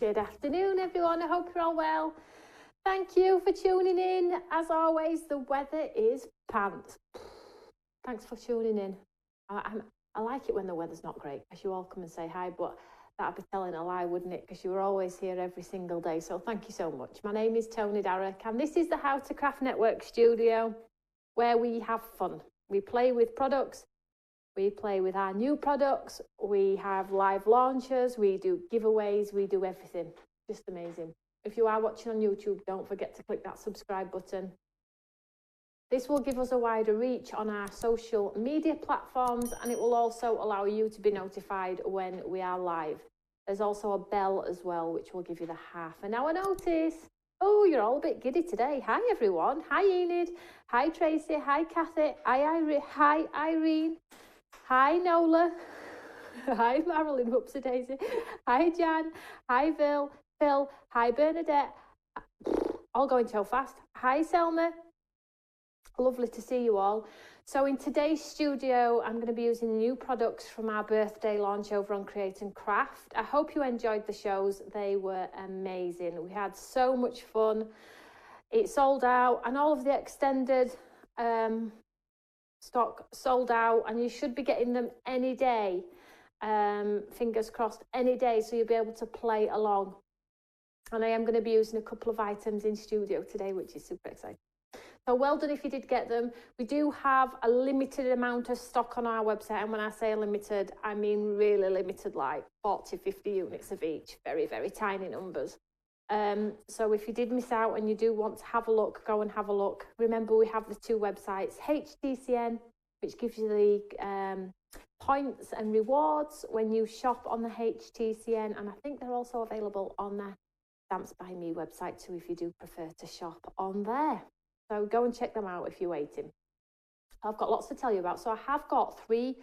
Good afternoon, everyone. I hope you're all well. Thank you for tuning in. As always, the weather is pants. Thanks for tuning in. I like it when the weather's not great because you all come and say hi, but that'd be telling a lie, wouldn't it? Because you're always here every single day. So thank you so much. My name is Tony Darrick, and this is the How to Craft Network studio where we have fun. We play with products. We play with our new products, we have live launches, we do giveaways, we do everything. Just amazing. If you are watching on YouTube, don't forget to click that subscribe button. This will give us a wider reach on our social media platforms, and it will also allow you to be notified when we are live. There's also a bell as well, which will give you the half an hour notice. Oh, you're all a bit giddy today. Hi, everyone. Hi, Enid. Hi, Tracy. Hi, Kathy. Hi, Irene. Hi, Nola. Hi, Marilyn. Whoopsie daisy. Hi, Jan. Hi, Phil. Hi, Bernadette. All going so fast. Hi, Selma. Lovely to see you all. So in today's studio, I'm going to be using new products from our birthday launch over on Create and Craft. I hope you enjoyed the shows. They were amazing. We had so much fun. It sold out, and all of the extended stock sold out, and you should be getting them any day. Fingers crossed, any day, so you'll be able to play along. And I am going to be using a couple of items in studio today, which is super exciting. So well done if you did get them. We do have a limited amount of stock on our website, and when I say limited, I mean really limited, like 40-50 units of each. Very, very tiny numbers. So if you did miss out and you do want to have a look, go and have a look. Remember, we have the two websites, HTCN, which gives you the points and rewards when you shop on the HTCN, and I think they're also available on the Stamps by Me website too, if you do prefer to shop on there. So go and check them out if you're waiting. I've got lots to tell you about. So I have got 3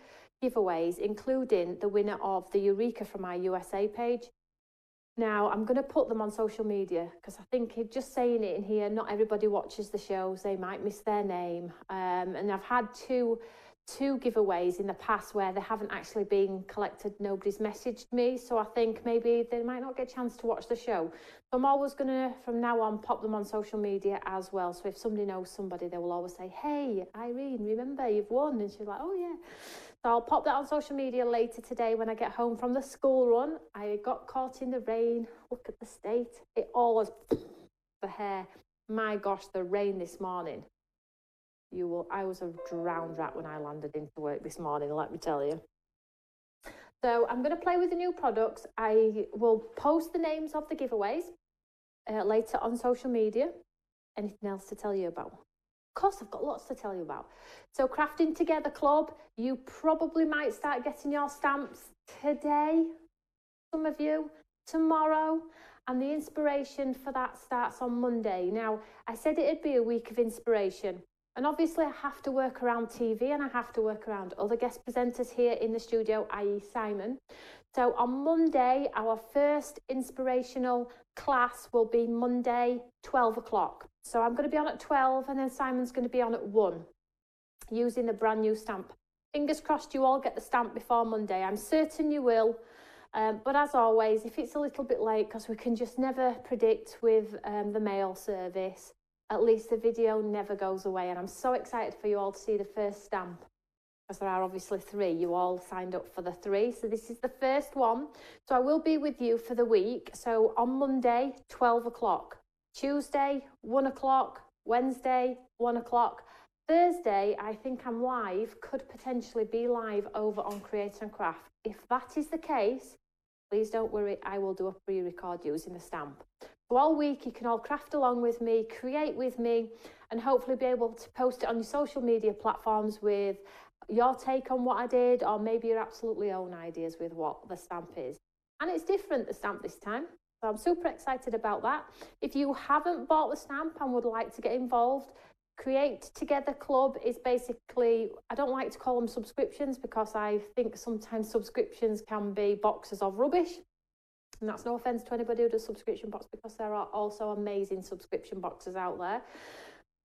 giveaways, including the winner of the Eureka from our USA page. Now, I'm going to put them on social media because I think just saying it in here, not everybody watches the shows. They might miss their name. And I've had two giveaways in the past where they haven't actually been collected. Nobody's messaged me. So I think maybe they might not get a chance to watch the show. So I'm always going to, from now on, pop them on social media as well. So if somebody knows somebody, they will always say, hey, Irene, remember you've won? And she's like, oh, yeah. So I'll pop that on social media later today when I get home from the school run. I got caught in the rain. Look at the state. It always, the hair. My gosh, the rain this morning. I was a drowned rat when I landed into work this morning, let me tell you. So I'm going to play with the new products. I will post the names of the giveaways later on social media. Anything else to tell you about? Of course, I've got lots to tell you about. So Crafting Together Club, you probably might start getting your stamps today, some of you, tomorrow, and the inspiration for that starts on Monday. Now, I said it'd be a week of inspiration, and obviously I have to work around TV and I have to work around other guest presenters here in the studio, i.e. Simon. So on Monday, our first inspirational class will be Monday, 12 o'clock. So I'm going to be on at 12 and then Simon's going to be on at 1 using the brand new stamp. Fingers crossed you all get the stamp before Monday. I'm certain you will. But as always, if it's a little bit late, because we can just never predict with the mail service, at least the video never goes away. And I'm so excited for you all to see the first stamp, because there are obviously 3. You all signed up for the 3. So this is the first one. So I will be with you for the week. So on Monday, 12 o'clock. Tuesday, 1 o'clock. Wednesday, 1 o'clock. Thursday, I think I'm live, could potentially be live over on Create and Craft. If that is the case, please don't worry, I will do a pre-record using the stamp. So all week you can all craft along with me, create with me, and hopefully be able to post it on your social media platforms with your take on what I did, or maybe your absolutely own ideas with what the stamp is. And it's different, the stamp this time. So I'm super excited about that. If you haven't bought the stamp and would like to get involved, Create Together Club is basically, I don't like to call them subscriptions because I think sometimes subscriptions can be boxes of rubbish. And that's no offence to anybody who does subscription box, because there are also amazing subscription boxes out there.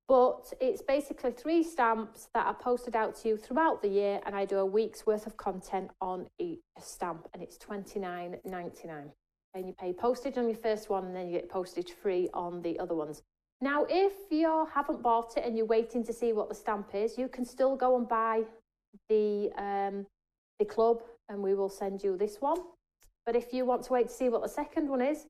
But it's basically 3 stamps that are posted out to you throughout the year, and I do a week's worth of content on each stamp, and it's $29.99. And you pay postage on your first one, and then you get postage free on the other ones. Now, if you haven't bought it and you're waiting to see what the stamp is, you can still go and buy the club, and we will send you this one. But if you want to wait to see what the second one is,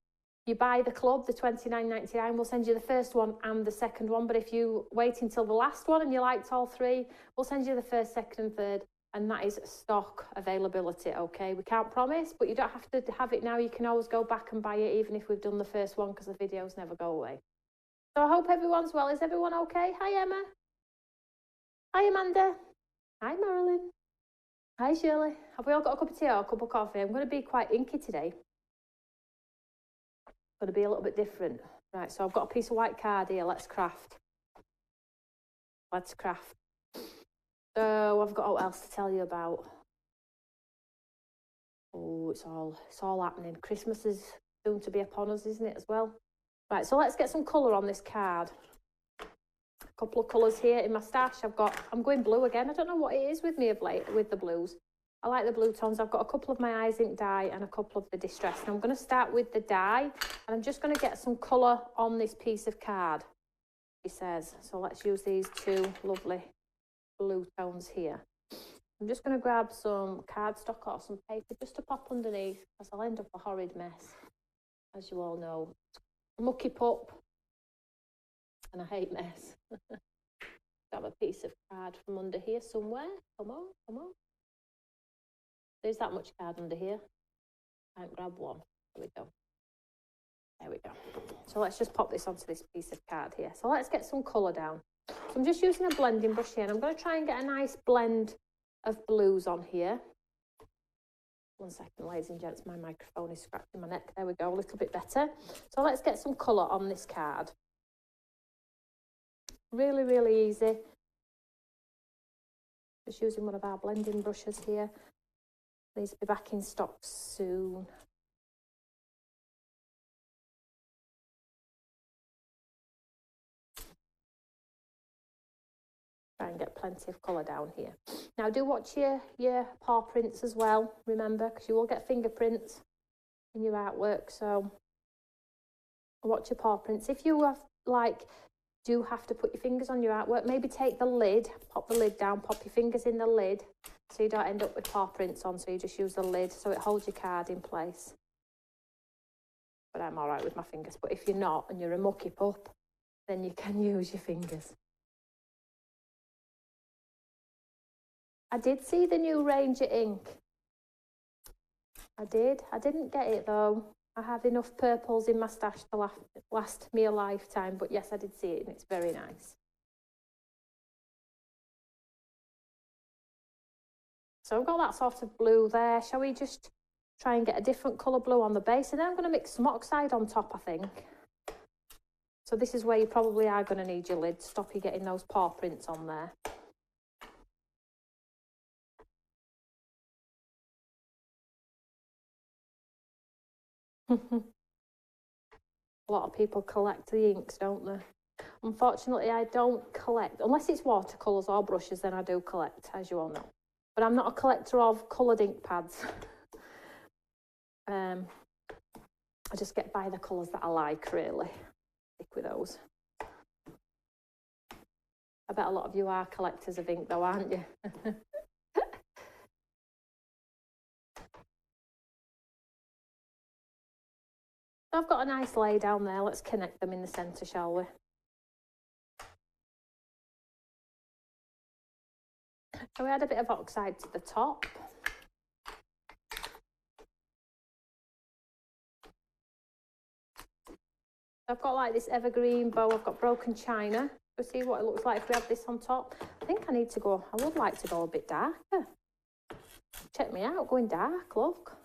you buy the club, the $29.99, we'll send you the first one and the second one. But if you wait until the last one and you liked all three, we'll send you the first, second and third. And that is stock availability, okay? We can't promise, but you don't have to have it now. You can always go back and buy it even if we've done the first one, because the videos never go away. So I hope everyone's well. Is everyone okay? Hi, Emma. Hi, Amanda. Hi, Marilyn. Hi, Shirley. Have we all got a cup of tea or a cup of coffee? I'm going to be quite inky today. Going to be a little bit different. Right, so I've got a piece of white card here. Let's craft. Let's craft. So I've got what else to tell you about. Oh, it's all happening. Christmas is soon to be upon us, isn't it, as well? Right, so let's get some colour on this card. A couple of colours here in my stash. I'm going blue again. I don't know what it is with me of late with the blues. I like the blue tones. I've got a couple of my Eyes Ink dye and a couple of the Distress. And I'm going to start with the dye, and I'm just going to get some colour on this piece of card, he says. So let's use these two lovely blue tones here. I'm just going to grab some cardstock or some paper just to pop underneath, because I'll end up a horrid mess, as you all know. Mucky pup, and I hate mess. Grab a piece of card from under here somewhere. Come on, come on. There's that much card under here. Can't grab one. There we go. There we go. So let's just pop this onto this piece of card here. So let's get some colour down. So I'm just using a blending brush here, and I'm going to try and get a nice blend of blues on here. 1 second, ladies and gents, my microphone is scratching my neck. There we go, a little bit better. So let's get some colour on this card. Really, really easy. Just using one of our blending brushes here. These will be back in stock soon. Try and get plenty of colour down here. Now do watch your paw prints as well, remember, because you will get fingerprints in your artwork. So watch your paw prints. If you have do have to put your fingers on your artwork, maybe take the lid, pop the lid down, pop your fingers in the lid, so you don't end up with paw prints on. So you just use the lid so it holds your card in place. But I'm all right with my fingers. But if you're not and you're a mucky pup, then you can use your fingers. I did see the new Ranger ink. I did. I didn't get it though. I have enough purples in my stash to last me a lifetime. But yes, I did see it, and it's very nice. So I've got that sort of blue there. Shall we just try and get a different colour blue on the base? And then I'm going to mix some oxide on top, I think. So this is where you probably are going to need your lid. Stop you getting those paw prints on there. A lot of people collect the inks, don't they? Unfortunately, I don't collect, unless it's watercolours or brushes, then I do collect, as you all know. But I'm not a collector of coloured ink pads. I just get by the colours that I like, really. Stick with those. I bet a lot of you are collectors of ink though, aren't you? I've got a nice lay down there. Let's connect them in the centre, shall we? So we add a bit of oxide to the top. I've got like this evergreen bow. I've got broken china. We'll see what it looks like if we have this on top. I think I need to go, I would like to go a bit darker. Check me out, going dark, look.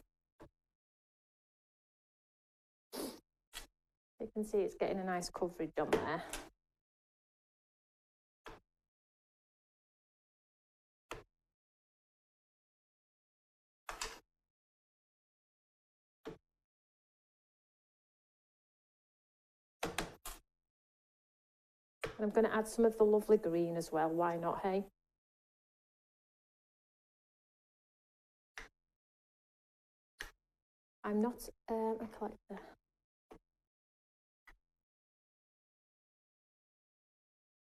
You can see it's getting a nice coverage on there. And I'm going to add some of the lovely green as well, why not, hey? I'm not a collector.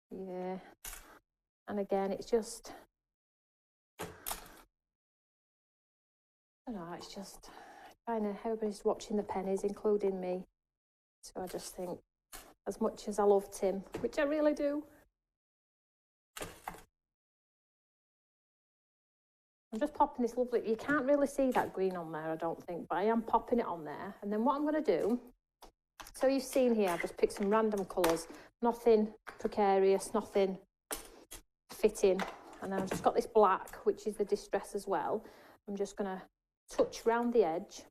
Yeah. And again, it's just, I don't know, it's just kind of, everybody's watching the pennies, including me. So I just think, as much as I love Tim, which I really do, I'm just popping this lovely, you can't really see that green on there, I don't think, but I am popping it on there. And then what I'm going to do, so you've seen here, I've just picked some random colours, nothing precarious, nothing fitting. And then I've just got this black, which is the distress as well. I'm just going to touch round the edge.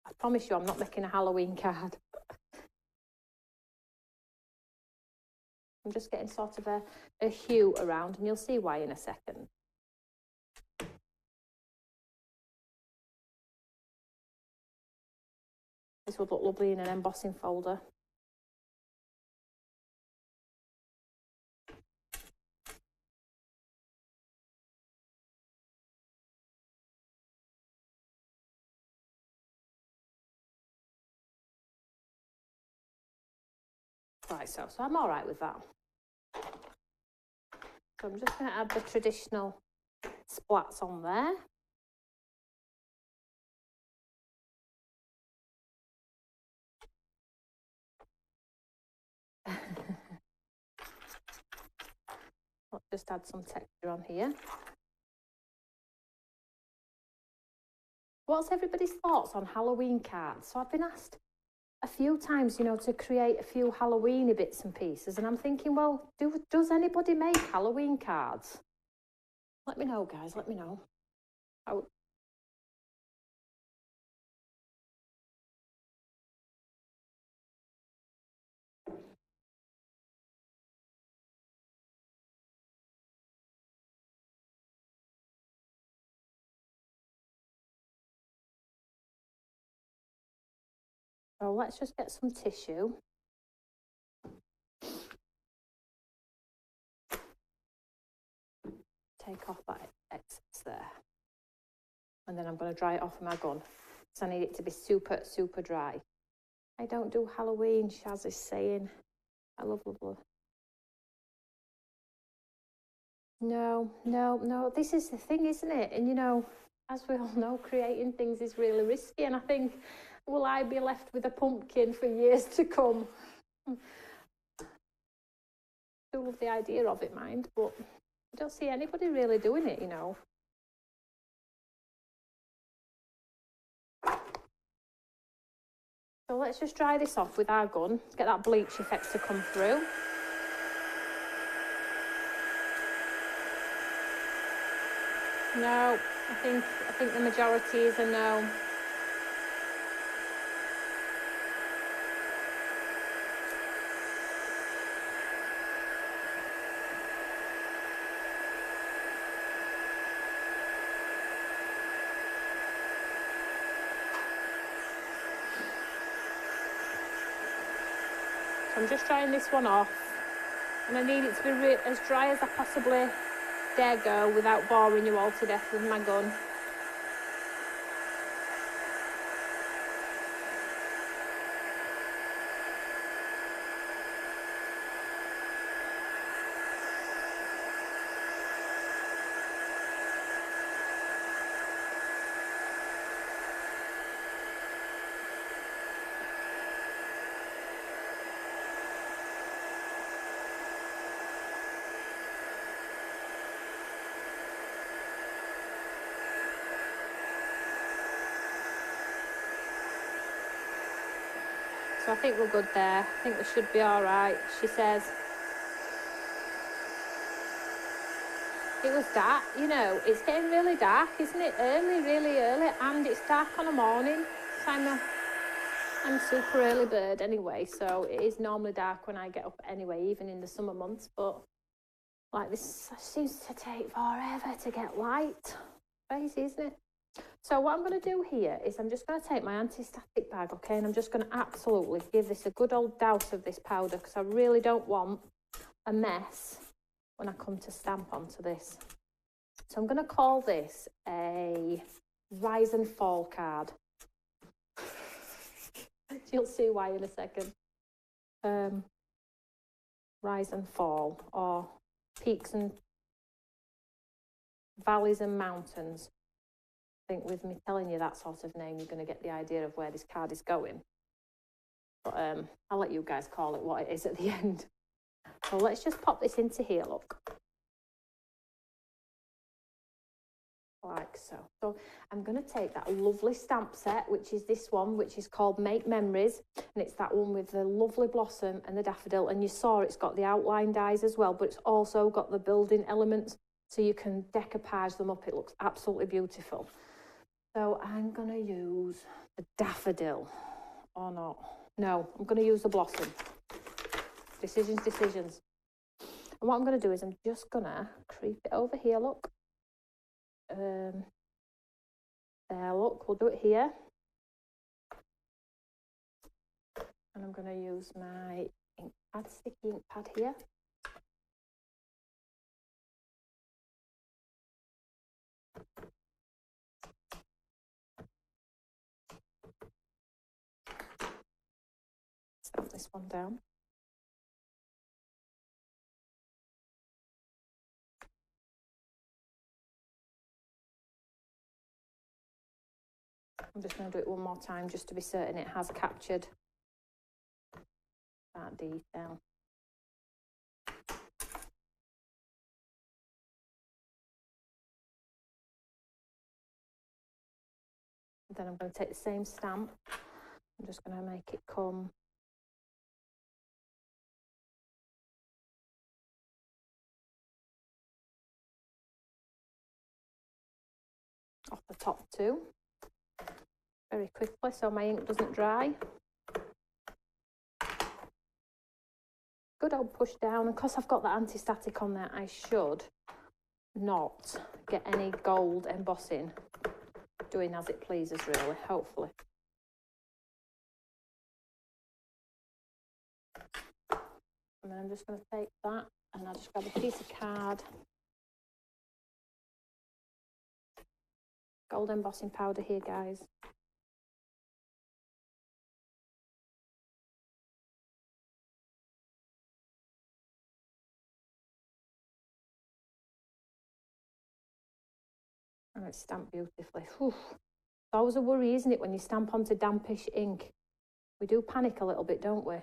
I promise you I'm not making a Halloween card. I'm just getting sort of a hue around, and you'll see why in a second. This would look lovely in an embossing folder. Right, so I'm all right with that. So I'm just going to add the traditional splats on there. Let's just add some texture on here. What's everybody's thoughts on Halloween cards? So I've been asked a few times, you know, to create a few Halloweeny bits and pieces, and I'm thinking, well, does anybody make Halloween cards? Let me know, guys, let me know. So let's just get some tissue. Take off that excess there. And then I'm going to dry it off with my gun, because I need it to be super, super dry. I don't do Halloween, Shaz is saying. I love. No, this is the thing, isn't it? And you know, as we all know, creating things is really risky, and I think, will I be left with a pumpkin for years to come? I do love the idea of it, mind, but I don't see anybody really doing it, you know. So let's just dry this off with our gun, get that bleach effect to come through. No, I think the majority is a no. So I'm just drying this one off, and I need it to be as dry as I possibly dare go without boring you all to death with my gun. So I think we're good there. I think we should be all right, she says. It was dark, you know, it's getting really dark, isn't it? Really early, and it's dark on a morning. I'm a super early bird anyway, so it is normally dark when I get up anyway, even in the summer months, but like this seems to take forever to get light. Crazy, isn't it? So what I'm going to do here is I'm just going to take my anti-static bag, okay, and I'm just going to absolutely give this a good old douse of this powder, because I really don't want a mess when I come to stamp onto this. So I'm going to call this a rise and fall card. You'll see why in a second. Rise and fall, or peaks and valleys and mountains. I think with me telling you that sort of name, you're going to get the idea of where this card is going. But I'll let you guys call it what it is at the end. So let's just pop this into here, look. Like so. So I'm going to take that lovely stamp set, which is this one, which is called Make Memories, and it's that one with the lovely blossom and the daffodil, and you saw it's got the outline dies as well, but it's also got the building elements, so you can decoupage them up. It looks absolutely beautiful. So I'm going to use the daffodil, or not. No, I'm going to use the blossom. Decisions. And what I'm going to do is I'm just going to creep it over here, look. There, look, we'll do it here. And I'm going to use my ink pad, sticky ink pad here. Stamp this one down. I'm just going to do it one more time just to be certain it has captured that detail. Then I'm going to take the same stamp. I'm just going to make it come off the top too, very quickly, so my ink doesn't dry. Good old push down, and because I've got that anti-static on there, I should not get any gold embossing doing as it pleases, really, hopefully. And then I'm just going to take that and I'll just grab a piece of card, gold embossing powder here, guys. And it's stamped beautifully. Whew. It's always a worry, isn't it, when you stamp onto dampish ink? We do panic a little bit, don't we?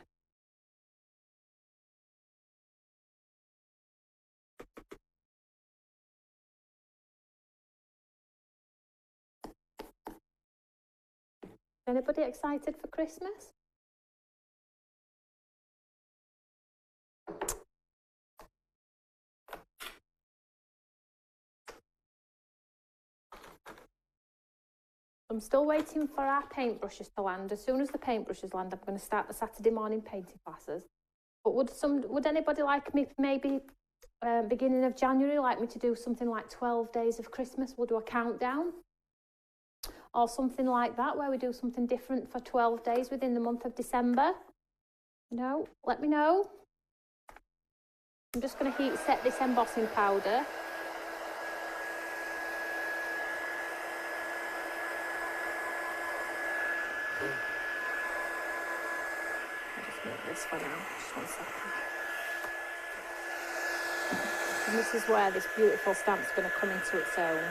Anybody excited for Christmas? I'm still waiting for our paintbrushes to land. As soon as the paintbrushes land, I'm going to start the Saturday morning painting classes. But would anybody like me, maybe beginning of January, like me to do something like 12 days of Christmas? We'll do a countdown or something like that, where we do something different for 12 days within the month of December. No, let me know. I'm just going to heat set this embossing powder. This one now, just 1 second. And this is where this beautiful stamp's going to come into its own.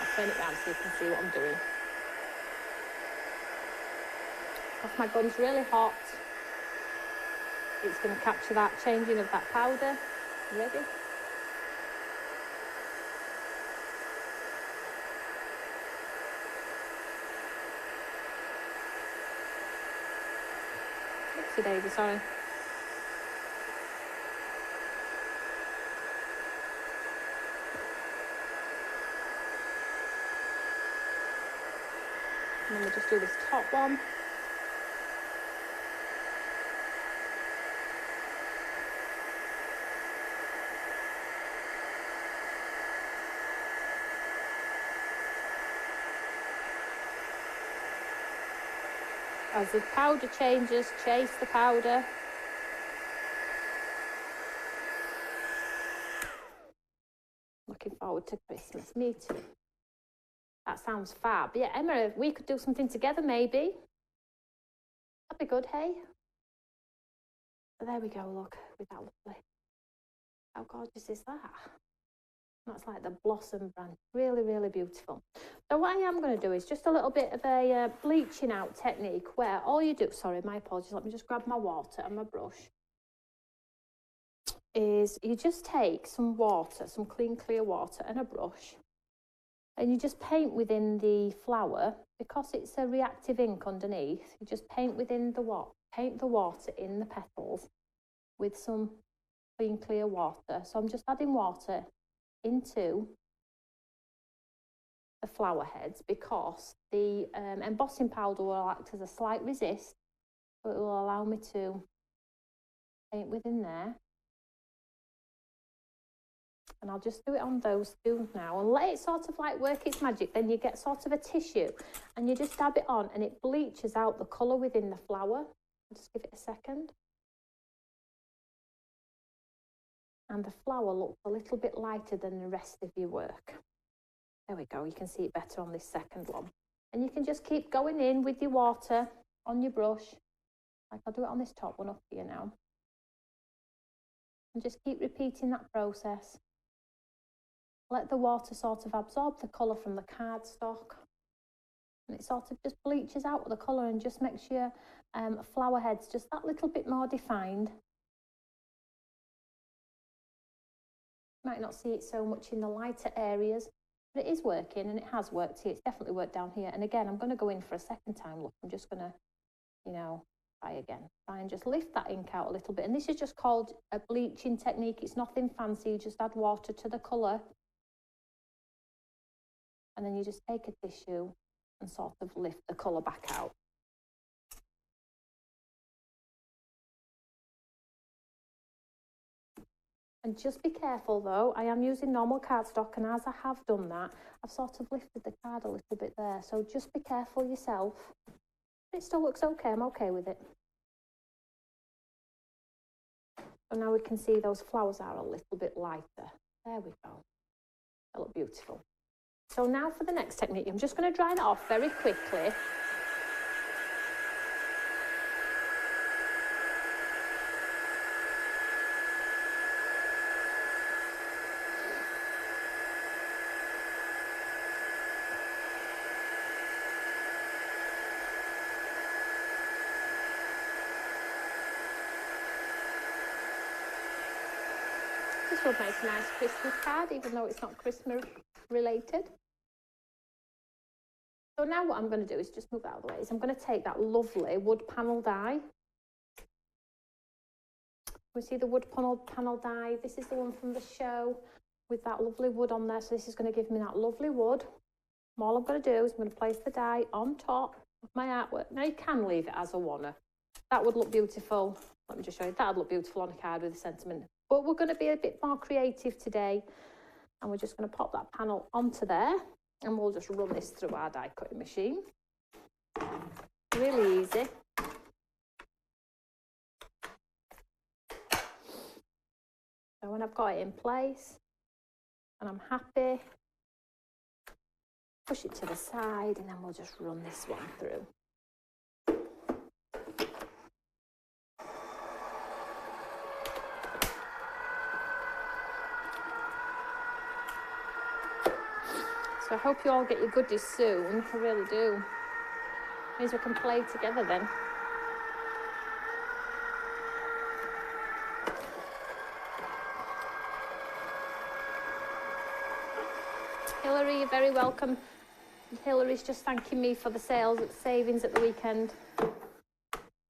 I'll turn it round so you can see what I'm doing. If my gun's really hot, it's going to capture that changing of that powder. Ready? Daisy, sorry. And then we'll just do this top one. As the powder changes, chase the powder. Looking forward to Christmas. Me too. That sounds fab. Yeah, Emma, we could do something together maybe. That'd be good, hey? So there we go, look, with that lovely. How gorgeous is that? That's like the blossom branch. Really, really beautiful. So what I am going to do is just a little bit of a bleaching out technique where all you do, sorry, my apologies, let me just grab my water and my brush, is you just take some water, some clean, clear water and a brush, and you just paint within the flower. Because it's a reactive ink underneath, you just paint within the paint the water in the petals with some clean, clear water. So I'm just adding water into the flower heads because the embossing powder will act as a slight resist, so it will allow me to paint within there. And I'll just do it on those two now and let it sort of like work its magic. Then you get sort of a tissue and you just dab it on and it bleaches out the colour within the flower. Just give it a second. And the flower looks a little bit lighter than the rest of your work. There we go, you can see it better on this second one. And you can just keep going in with your water on your brush. Like I'll do it on this top one up here now. And just keep repeating that process. Let the water sort of absorb the colour from the cardstock. And it sort of just bleaches out the colour and just makes your flower heads just that little bit more defined. You might not see it so much in the lighter areas, but it is working and it has worked here. It's definitely worked down here. And again, I'm going to go in for a second time. Look, I'm just going to, you know, try again. Try and just lift that ink out a little bit. And this is just called a bleaching technique. It's nothing fancy. You just add water to the colour. And then you just take a tissue and sort of lift the colour back out. And just be careful though, I am using normal cardstock, and as I have done that, I've sort of lifted the card a little bit there. So just be careful yourself. It still looks okay, I'm okay with it. So now we can see those flowers are a little bit lighter. There we go. They look beautiful. So now for the next technique, I'm just going to dry that off very quickly. This will make a nice Christmas card, even though it's not Christmas related. So now what I'm going to do is just move out of the way. I'm going to take that lovely wood panel die. We see the wood panel die. This is the one from the show with that lovely wood on there. So this is going to give me that lovely wood. And all I'm going to do is I'm going to place the die on top of my artwork. Now you can leave it as a wanna. That would look beautiful. Let me just show you. That would look beautiful on a card with a sentiment. But we're going to be a bit more creative today. And we're just going to pop that panel onto there. And we'll just run this through our die cutting machine. Really easy. So when I've got it in place and I'm happy, push it to the side and then we'll just run this one through. So I hope you all get your goodies soon. I really do. Means we can play together then. Hilary, you're very welcome. Hilary's just thanking me for the savings at the weekend.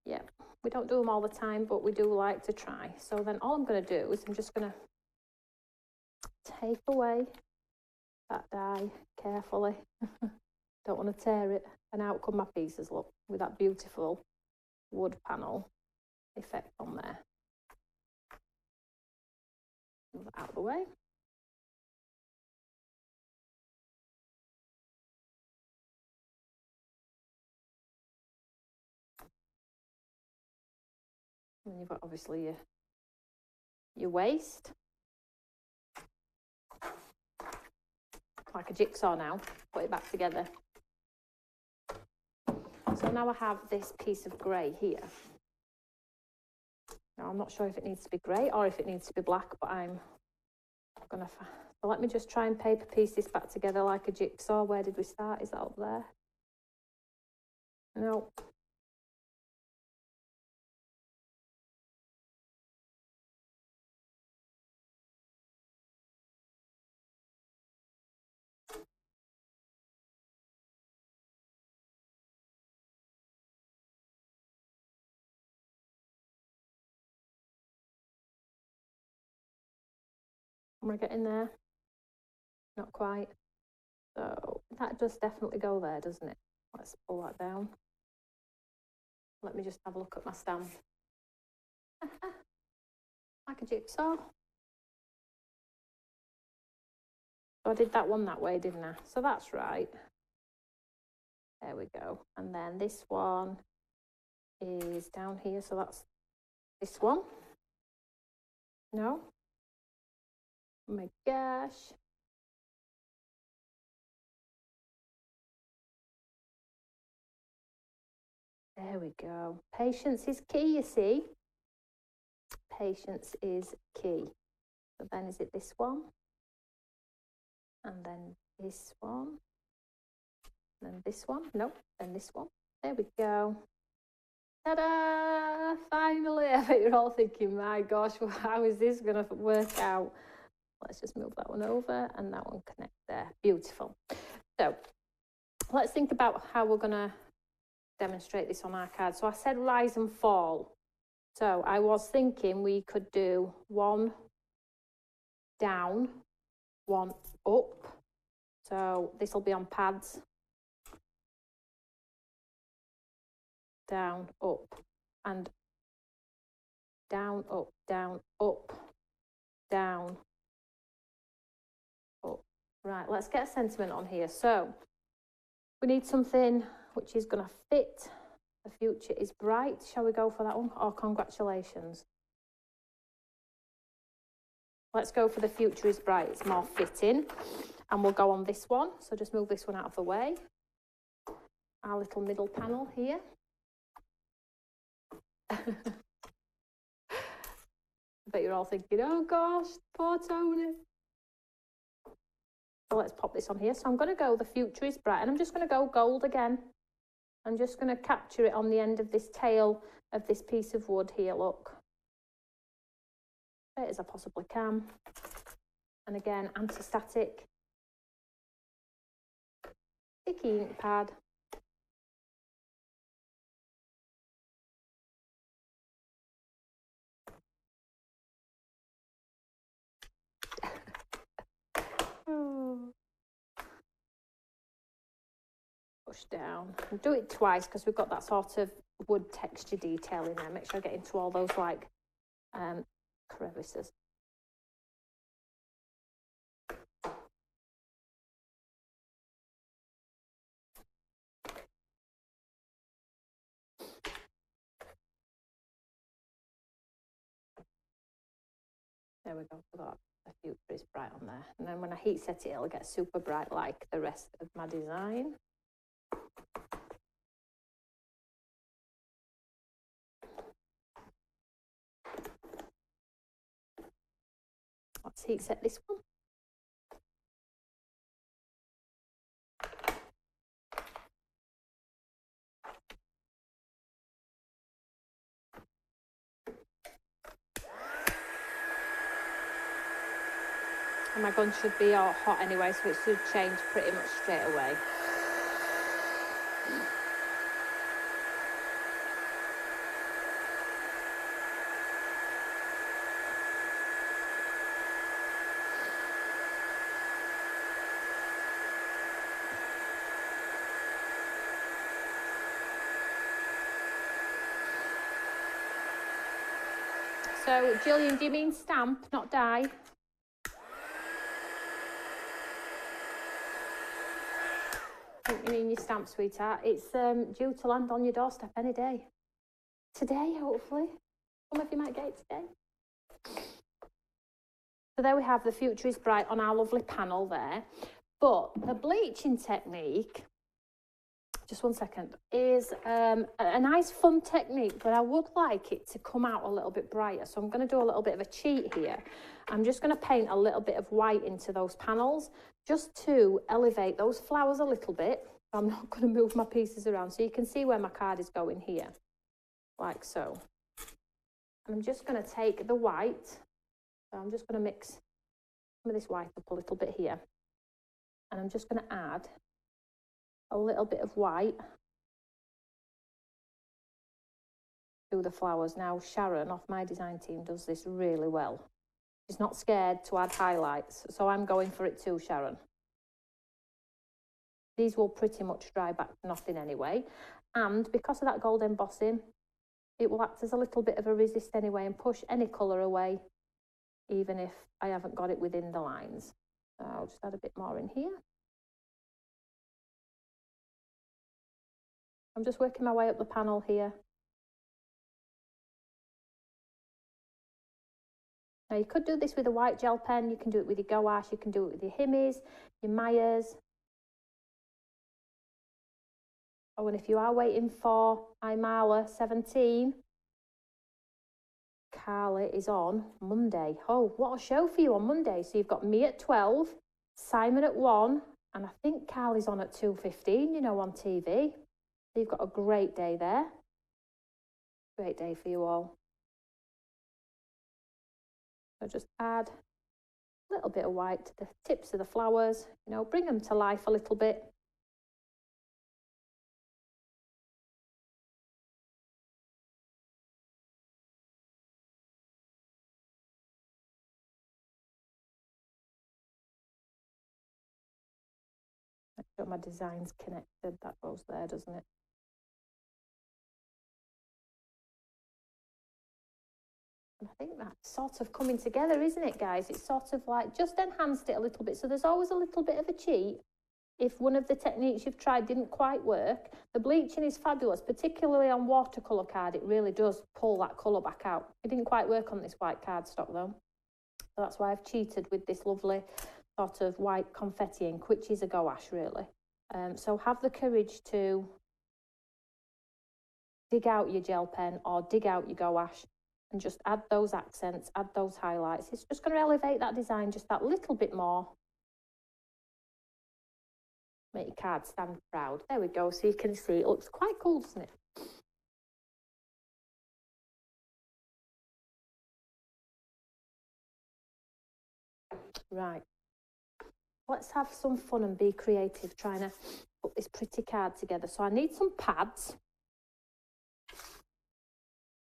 Yeah, we don't do them all the time, but we do like to try. So then all I'm going to do is I'm just going to take away that die carefully. Don't want to tear it. And out come my pieces, look, with that beautiful wood panel effect on there. Move it out of the way. And then you've got obviously your waist. like a jigsaw now, put it back together. So now I have this piece of grey here. Now I'm not sure if it needs to be grey or if it needs to be black, but I'm gonna, so let me just try and paper piece this back together like a jigsaw. Where did we start? Is that up there? No. Am I getting there? Not quite. So that does definitely go there, doesn't it? Let's pull that down. Let me just have a look at my stamp. Like a jigsaw. So I did that one that way, didn't I? So that's right. There we go. And then this one is down here. So that's this one. No. Oh my gosh. There we go. Patience is key, you see. Patience is key. So then is it this one? And then this one. And then this one. Nope. Then this one. There we go. Ta-da! Finally! I bet you're all thinking, my gosh, how is this going to work out? Let's just move that one over and that one connect there. Beautiful. So let's think about how we're going to demonstrate this on our card. So I said rise and fall. So I was thinking we could do one down, one up. So this will be on pads. Down, up, and down, up, down, up, down, up. Right, let's get a sentiment on here. So we need something which is going to fit. The future is bright. Shall we go for that one? Or congratulations? Let's go for the future is bright. It's more fitting. And we'll go on this one. So just move this one out of the way. Our little middle panel here. I bet you're all thinking, oh gosh, poor Tony. So let's pop this on here. So I'm going to go the future is bright. And I'm just going to go gold again. I'm just going to capture it on the end of this tail of this piece of wood here, look. As I possibly can. And again, anti-static. Sticky ink pad. Push down and do it twice because we've got that sort of wood texture detail in there. Make sure I get into all those like crevices. There we go. Got the future is bright on there, and then when I heat set it, it'll get super bright like the rest of my design. Let's heat set this one. And my gun should be all hot anyway, so it should change pretty much straight away. So, Gillian, do you mean stamp, not die? I think you mean your stamp, sweetheart. It's due to land on your doorstep any day. Today, hopefully. Some of you might get it today. So there we have the future is bright on our lovely panel there. But the bleaching technique, just one second, is a nice fun technique, but I would like it to come out a little bit brighter. So I'm going to do a little bit of a cheat here. I'm just going to paint a little bit of white into those panels just to elevate those flowers a little bit. I'm not going to move my pieces around, so you can see where my card is going here, like so. And I'm just going to take the white, so I'm just going to mix some of this white up a little bit here. And I'm just going to add a little bit of white to the flowers. Now, Sharon off my design team does this really well. She's not scared to add highlights, so I'm going for it too, Sharon. These will pretty much dry back to nothing anyway. And because of that gold embossing, it will act as a little bit of a resist anyway and push any colour away, even if I haven't got it within the lines. So I'll just add a bit more in here. I'm just working my way up the panel here. Now you could do this with a white gel pen, you can do it with your gouache, you can do it with your Himmies, your Mayas. Oh, and if you are waiting for Imala 17, Carly is on Monday. Oh, what a show for you on Monday. So you've got me at 12, Simon at 1, and I think Carly's on at 2:15, you know, on TV. So you've got a great day there. Great day for you all. So just add a little bit of white to the tips of the flowers, you know, bring them to life a little bit. Make sure my design's connected, that goes there, doesn't it? And I think that's sort of coming together, isn't it, guys? It's sort of like just enhanced it a little bit. So there's always a little bit of a cheat. If one of the techniques you've tried didn't quite work, the bleaching is fabulous, particularly on watercolour card. It really does pull that colour back out. It didn't quite work on this white cardstock though. So that's why I've cheated with this lovely sort of white confetti ink, which is a gouache really. So have the courage to dig out your gel pen or dig out your gouache and just add those accents, add those highlights. It's just going to elevate that design just that little bit more. Make your card stand proud. There we go, so you can see it looks quite cool, doesn't it? Right, let's have some fun and be creative trying to put this pretty card together. So I need some pads,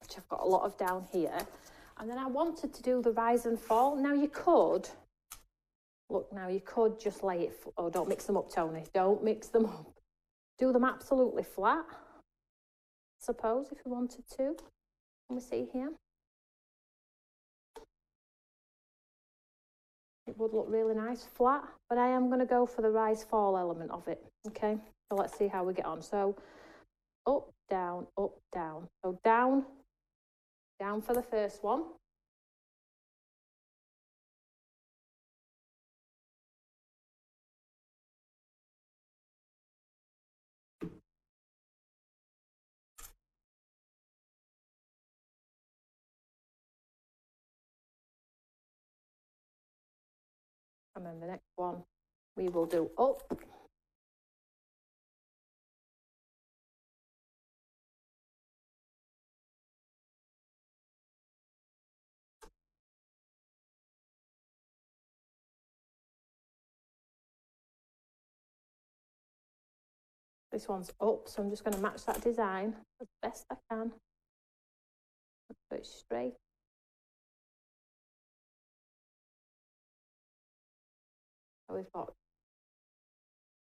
which I've got a lot of down here. And then I wanted to do the rise and fall. Now you could, look now, you could just lay it, oh, don't mix them up, Tony. Don't mix them up. Do them absolutely flat, I suppose, if you wanted to. Let me see here. It would look really nice flat, but I am going to go for the rise fall element of it. Okay, so let's see how we get on. So up, down, up, down. So down, down for the first one. And then the next one we will do up. This one's up, so I'm just going to match that design as best I can. Put it straight. So we've got,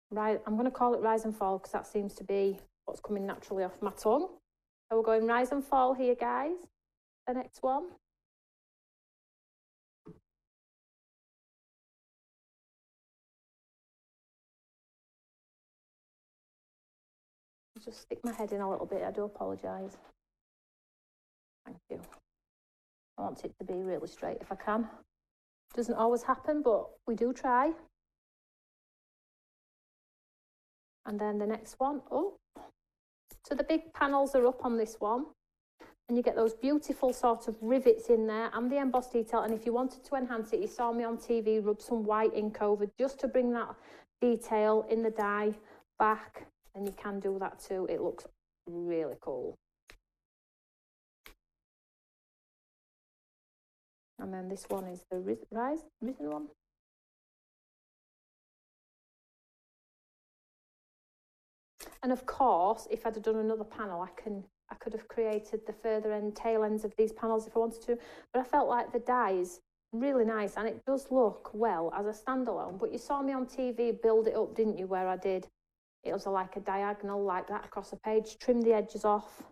right, I'm going to call it rise and fall because that seems to be what's coming naturally off my tongue. So we're going rise and fall here, guys. The next one. Just stick my head in a little bit, I do apologise. Thank you. I want it to be really straight if I can. Doesn't always happen, but we do try. And then the next one, oh, so the big panels are up on this one. And you get those beautiful sort of rivets in there and the embossed detail. And if you wanted to enhance it, you saw me on TV rub some white ink over just to bring that detail in the die back. And you can do that too. It looks really cool. And then this one is the risen one. And of course, if I'd have done another panel, I could have created the further end tail ends of these panels if I wanted to. But I felt like the die is really nice and it does look well as a standalone. But you saw me on TV build it up, didn't you, where I did, it was like a diagonal like that across a page, trim the edges off.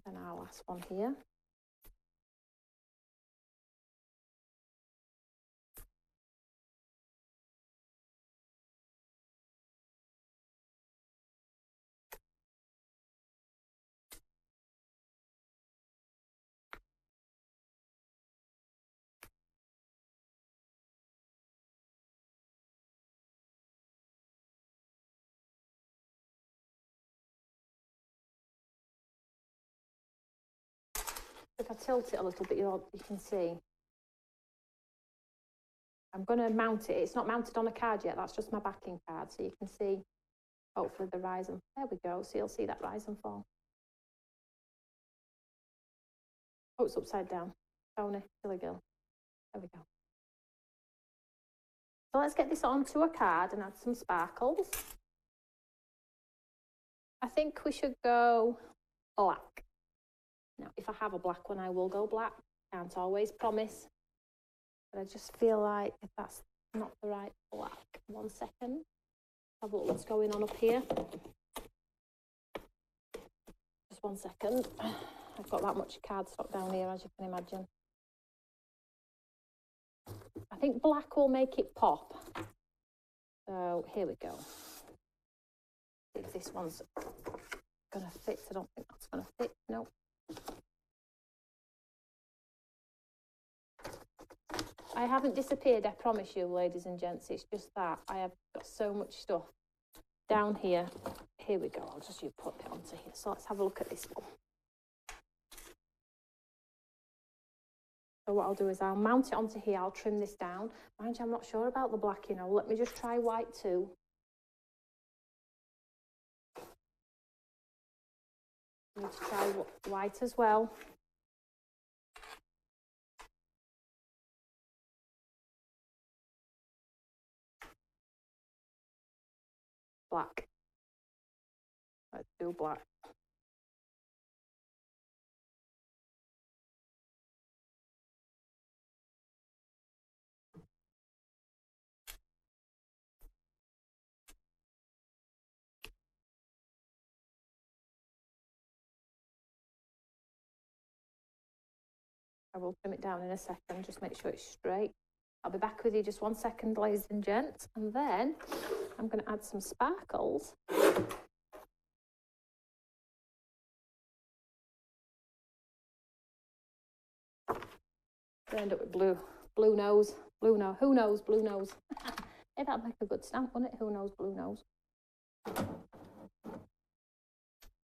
And then our last one here. If I tilt it a little bit, you can see. I'm going to mount it. It's not mounted on a card yet. That's just my backing card. So you can see, hopefully, the rise and... There we go. So you'll see that rise and fall. Oh, it's upside down. Tony, silly girl. There we go. So let's get this onto a card and add some sparkles. I think we should go black. Now, if I have a black one, I will go black. Can't always promise. But I just feel like if that's not the right black. 1 second. Have a look what's going on up here. Just 1 second. I've got that much cardstock down here, as you can imagine. I think black will make it pop. So here we go. If this one's going to fit, I don't think that's going to fit. No. I haven't disappeared, I promise you, ladies and gents. It's just that I have got so much stuff down here. Here we go. I'll just put it onto here. So let's have a look at this one. So what I'll do is I'll mount it onto here. I'll trim this down. Mind you, I'm not sure about the black, you know. Let me just try white too. I need to try white as well. Black. Let's do black. I will trim it down in a second, just make sure it's straight. I'll be back with you just 1 second, ladies and gents, and then I'm going to add some sparkles. I end up with blue nose, who knows, blue nose. Hey, that'd make a good stamp, wouldn't it? Who knows, blue nose.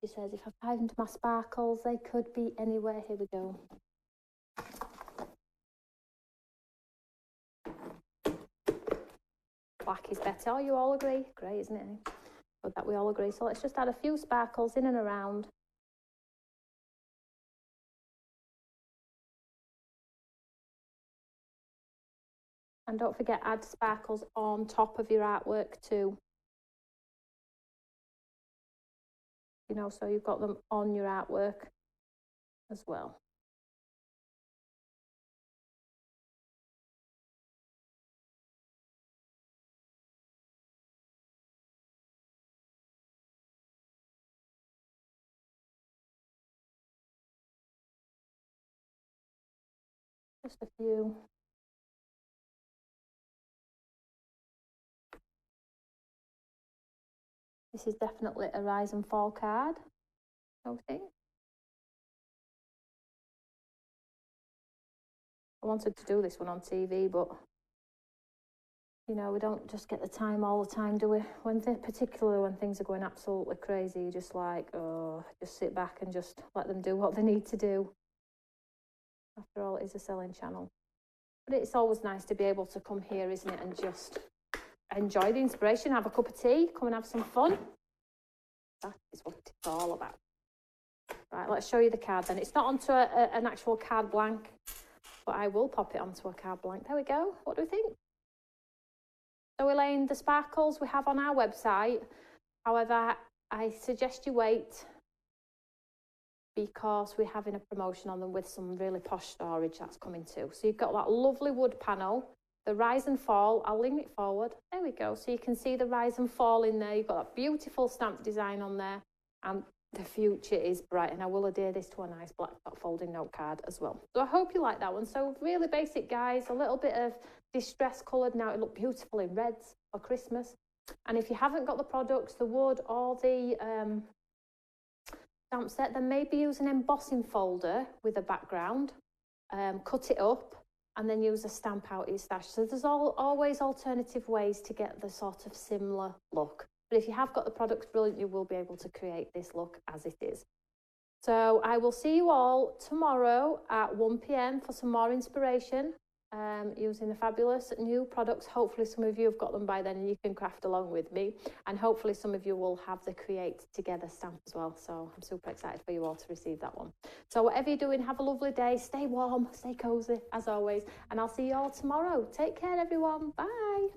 She says, if I find my sparkles, they could be anywhere. Here we go. Black is better. Oh, you all agree? Great, isn't it? Good that we all agree. So let's just add a few sparkles in and around. And don't forget, add sparkles on top of your artwork too. You know, so you've got them on your artwork as well. Just a few. This is definitely a rise and fall card, don't you think? I wanted to do this one on TV, but you know, we don't just get the time all the time, do we? Particularly when things are going absolutely crazy, you're just like, oh, just sit back and just let them do what they need to do. After all, it is a selling channel. But it's always nice to be able to come here, isn't it, and just enjoy the inspiration, have a cup of tea, come and have some fun. That is what it's all about. Right, let's show you the card then. It's not onto an actual card blank, but I will pop it onto a card blank. There we go. What do we think? So Elaine, the sparkles we have on our website. However, I suggest you wait because we're having a promotion on them with some really posh storage that's coming too. So you've got that lovely wood panel, the rise and fall. I'll lean it forward. There we go. So you can see the rise and fall in there. You've got that beautiful stamp design on there, and the future is bright. And I will adhere this to a nice black folding note card as well. So I hope you like that one. So really basic, guys, a little bit of distress coloured. Now it looked beautiful in reds for Christmas. And if you haven't got the products, the wood or the stamp set, then maybe use an embossing folder with a background, cut it up, and then use a stamp out your stash. So there's always alternative ways to get the sort of similar look. But if you have got the products, brilliant, you will be able to create this look as it is. So I will see you all tomorrow at 1 p.m. for some more inspiration using the fabulous new products. Hopefully some of you have got them by then and you can craft along with me. And hopefully some of you will have the Create Together stamp as well. So I'm super excited for you all to receive that one. So whatever you're doing, have a lovely day. Stay warm, stay cozy as always. And I'll see you all tomorrow. Take care, everyone. Bye.